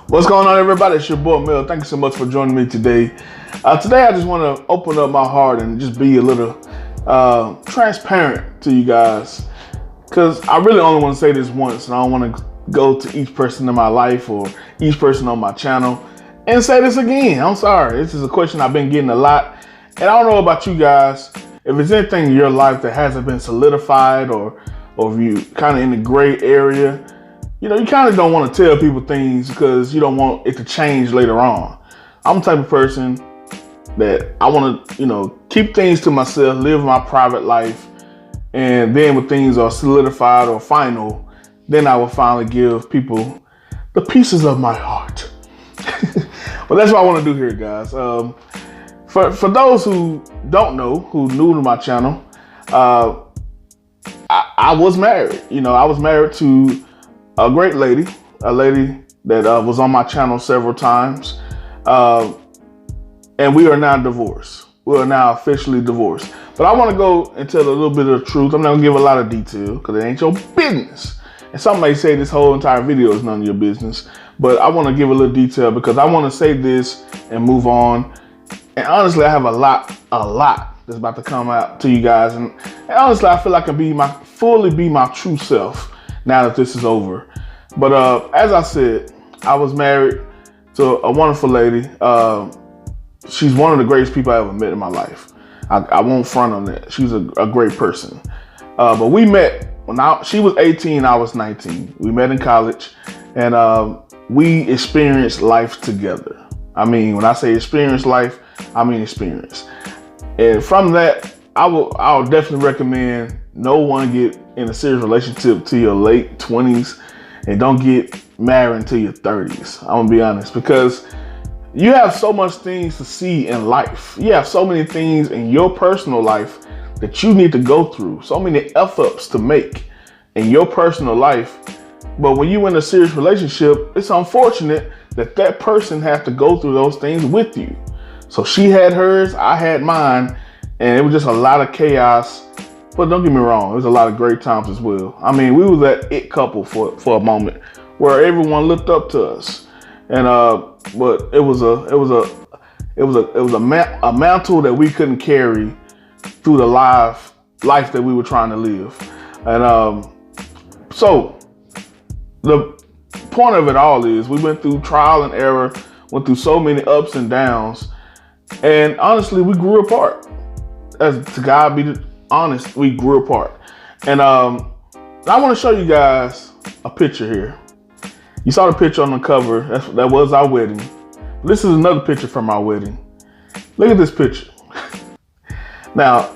What's going on, everybody? It's your boy Mel. Thank you so much for joining me today. Today, I just want to open up my heart and just be a little transparent to you guys, because I really only want to say this once, and I don't want to go to each person in my life or each person on my channel and say this again. I'm sorry. This is a question I've been getting a lot, and I don't know about you guys. If there's anything in your life that hasn't been solidified, or if you kind of in the gray area, you kind of don't want to tell people things because you don't want it to change later on. I'm the type of person that I want to, keep things to myself, live my private life, and then when things are solidified or final, then I will finally give people the pieces of my heart. But that's what I want to do here, guys. For those who don't know, who new to my channel, I was married. I was married to a great lady, a lady that was on my channel several times. And we are now divorced. We are now officially divorced. But I want to go and tell a little bit of the truth. I'm not going to give a lot of detail because it ain't your business. And some may say this whole entire video is none of your business. But I want to give a little detail because I want to say this and move on. And honestly, I have a lot that's about to come out to you guys. And honestly, I feel like I can fully be my true self now that this is over. But as I said, I was married to a wonderful lady. She's one of the greatest people I ever met in my life. I won't front on that. She's a great person. But we met when she was 18, I was 19. We met in college, and we experienced life together. I mean, when I say experience life, I mean experience. And from that, I would definitely recommend no one get in a serious relationship to your late 20s, and don't get married until your 30s. I'm gonna be honest, because you have so much things to see in life. You have so many things in your personal life that you need to go through, so many F-ups to make in your personal life. But when you're in a serious relationship, it's unfortunate that that person has to go through those things with you. So she had hers, I had mine, and it was just a lot of chaos. But don't get me wrong, it was a lot of great times as well. I mean, we was that it couple for a moment where everyone looked up to us. And but it was a mantle that we couldn't carry through the life that we were trying to live. And so the point of it all is we went through trial and error, went through so many ups and downs, and honestly, we grew apart. As to God be honest, we grew apart. And I want to show you guys a picture here. You saw the picture on the cover. That was our wedding. This is another picture from our wedding. Look at this picture. Now,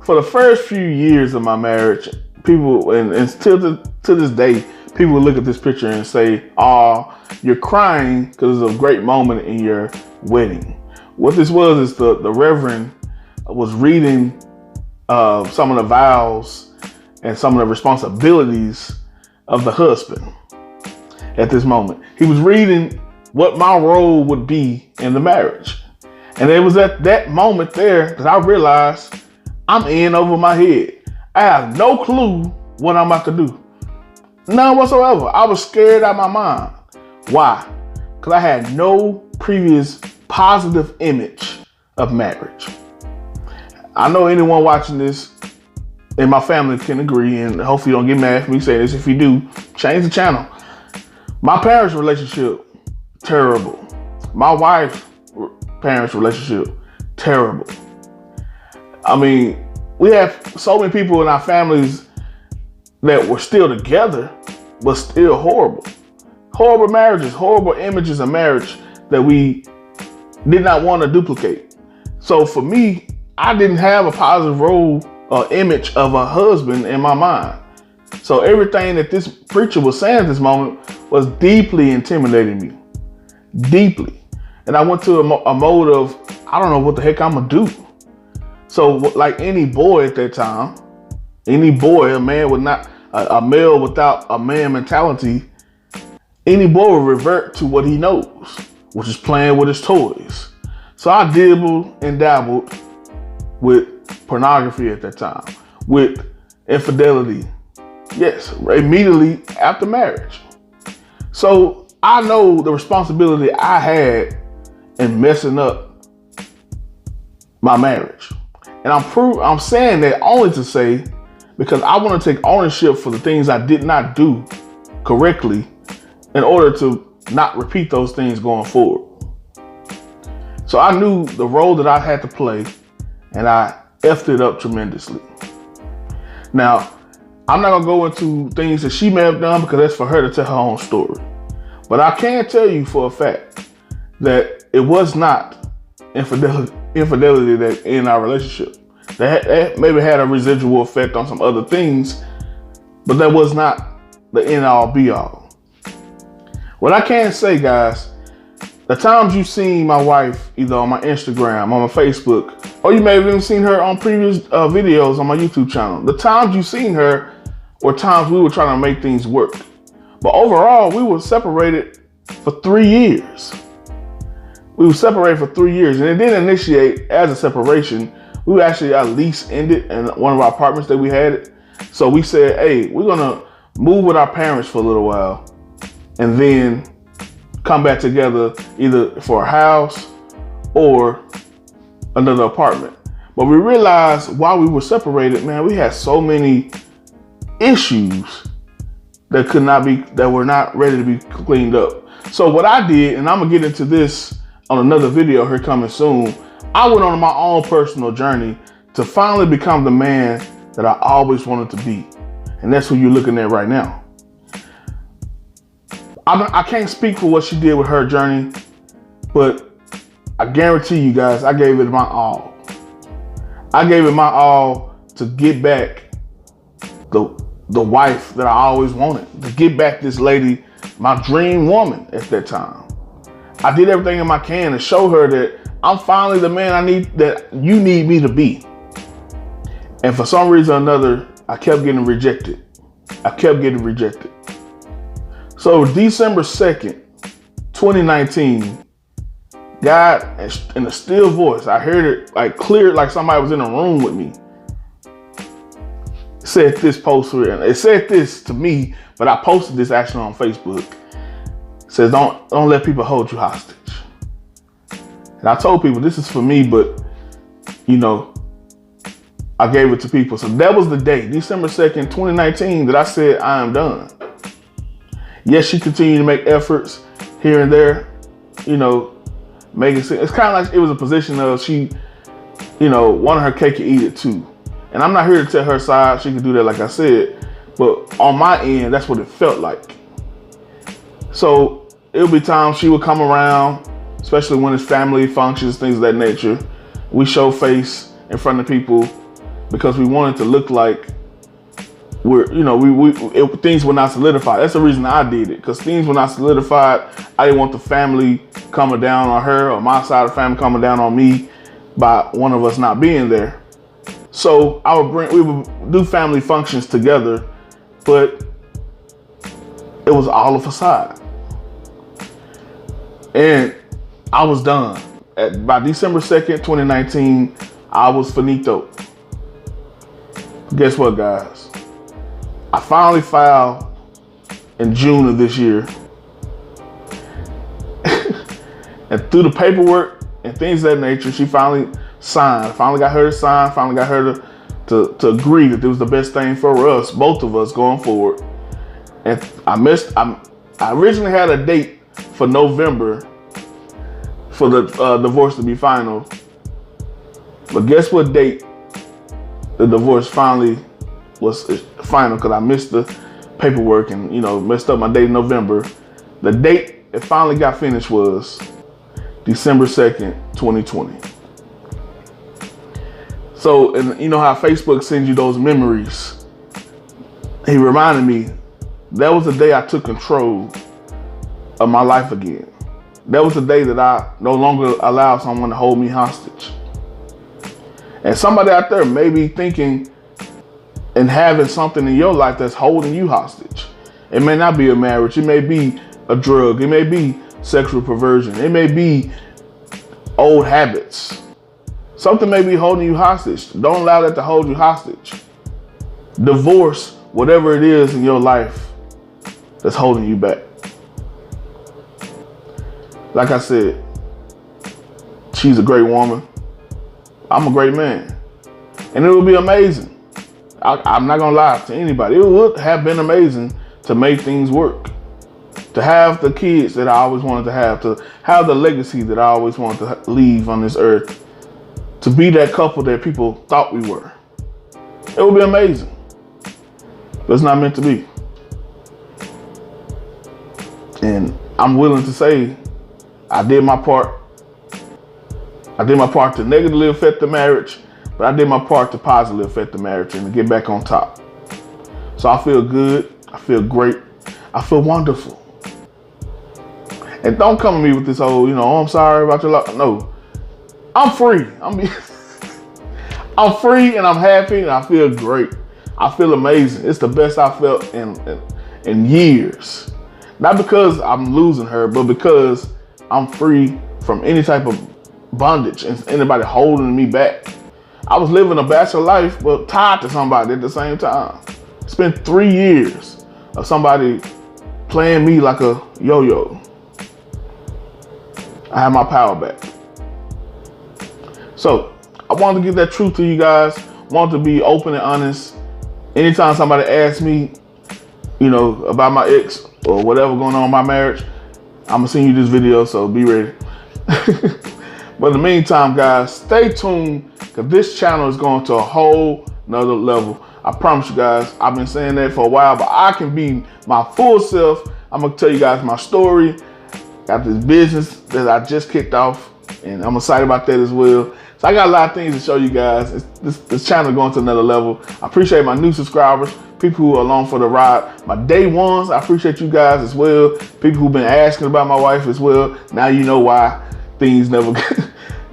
for the first few years of my marriage, people, and to this day, people will look at this picture and say, "Oh, you're crying because it's a great moment in your wedding." What this was is the Reverend was reading some of the vows and some of the responsibilities of the husband at this moment. He was reading what my role would be in the marriage. And it was at that moment there that I realized I'm in over my head. I have no clue what I'm about to do. None whatsoever. I was scared out of my mind. Why? Because I had no previous positive image of marriage. I know anyone watching this in my family can agree, and hopefully you don't get mad for me saying this. If you do, change the channel. My parents' relationship, terrible. My wife's parents' relationship, terrible. I mean, we have so many people in our families that were still together, but still horrible. Horrible marriages, horrible images of marriage that we did not want to duplicate. So for me, I didn't have a positive role or image of a husband in my mind. So everything that this preacher was saying at this moment was deeply intimidating me. Deeply. And I went to a mode of, I don't know what the heck I'm going to do. So like any boy at that time, any boy, a male without a man mentality, any boy will revert to what he knows, which is playing with his toys. So I dibbled and dabbled with pornography at that time, with infidelity. Yes, immediately after marriage. So I know the responsibility I had in messing up my marriage. And I'm saying that only to say, because I want to take ownership for the things I did not do correctly in order to not repeat those things going forward. So I knew the role that I had to play, and I effed it up tremendously. Now, I'm not gonna go into things that she may have done because that's for her to tell her own story. But I can tell you for a fact that it was not infidelity that in our relationship. That maybe had a residual effect on some other things, but that was not the end all be all. What I can say, guys, the times you've seen my wife either on my Instagram, on my Facebook, or you may have even seen her on previous videos on my YouTube channel. The times you've seen her were times we were trying to make things work. But overall, we were separated for 3 years. We were separated for 3 years, and it didn't initiate as a separation. We actually at least ended in one of our apartments that we had. So we said, hey, we're gonna move with our parents for a little while and then come back together either for a house or another apartment. But we realized while we were separated, man, we had so many issues that were not ready to be cleaned up. So what I did, and I'm gonna get into this on another video here coming soon, I went on my own personal journey to finally become the man that I always wanted to be. And that's who you're looking at right now. I can't speak for what she did with her journey, but I guarantee you guys, I gave it my all. I gave it my all to get back the wife that I always wanted, to get back this lady, my dream woman at that time. I did everything in my can to show her that I'm finally the man that you need me to be. And for some reason or another, I kept getting rejected. So December 2nd, 2019, God, in a still voice, I heard it like clear, like somebody was in a room with me, said this post, and it said this to me, but I posted this actually on Facebook. It says, don't let people hold you hostage. And I told people this is for me, but you know, I gave it to people. So that was the day, December 2nd, 2019, that I said, I am done. Yes, she continued to make efforts here and there, you know, making sense. It's kind of like it was a position of she, you know, wanted her cake and eat it too. And I'm not here to tell her side. She can do that, like I said. But on my end, that's what it felt like. So it would be times she would come around, especially when it's family functions, things of that nature. We show face in front of people because we wanted to look like things were not solidified. That's the reason I did it, because things were not solidified. I didn't want the family coming down on her or my side of the family coming down on me by one of us not being there. So we would do family functions together, but it was all a facade. And I was done. By December 2nd, 2019, I was finito. Guess what, guys? I finally filed in June of this year. And through the paperwork and things of that nature, she finally signed. I finally got her to sign, finally got her to agree that it was the best thing for us, both of us going forward. And I originally had a date for November for the divorce to be final. But guess what date the divorce finally was final, because I missed the paperwork and, you know, messed up my date in November. The date it finally got finished was December 2nd, 2020. So, and you know how Facebook sends you those memories? He reminded me that was the day I took control of my life again. That was the day that I no longer allowed someone to hold me hostage. And somebody out there may be thinking and having something in your life that's holding you hostage. It may not be a marriage. It may be a drug. It may be sexual perversion. It may be old habits. Something may be holding you hostage. Don't allow that to hold you hostage. Divorce whatever it is in your life that's holding you back. Like I said, she's a great woman. I'm a great man. And it would be amazing. I'm not gonna lie to anybody. It would have been amazing to make things work. To have the kids that I always wanted to have the legacy that I always wanted to leave on this earth. To be that couple that people thought we were. It would be amazing. But it's not meant to be. And I'm willing to say I did my part. I did my part to negatively affect the marriage, but I did my part to positively affect the marriage and to get back on top. So I feel good. I feel great. I feel wonderful. And don't come to me with this whole, oh, I'm sorry about your life. No, I'm free. I'm free and I'm happy and I feel great. I feel amazing. It's the best I felt in years. Not because I'm losing her, but because I'm free from any type of bondage and anybody holding me back. I was living a bachelor life, but tied to somebody at the same time. Spent 3 years of somebody playing me like a yo-yo. I have my power back. So I wanted to get that truth to you guys. Want to be open and honest. Anytime somebody asks me, about my ex or whatever going on in my marriage, I'm gonna send you this video, so be ready. But in the meantime, guys, stay tuned, because this channel is going to a whole nother level. I promise you guys, I've been saying that for a while, but I can be my full self. I'm gonna tell you guys my story. Got this business that I just kicked off, and I'm excited about that as well. So I got a lot of things to show you guys. This channel is going to another level. I appreciate my new subscribers, people who are along for the ride. My day ones, I appreciate you guys as well. People who've been asking about my wife as well. Now you know why things never,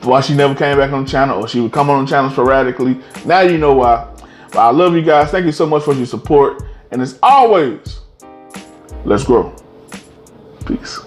why she never came back on the channel, or she would come on the channel sporadically. Now you know why. But I love you guys. Thank you so much for your support. And as always, let's grow. Peace.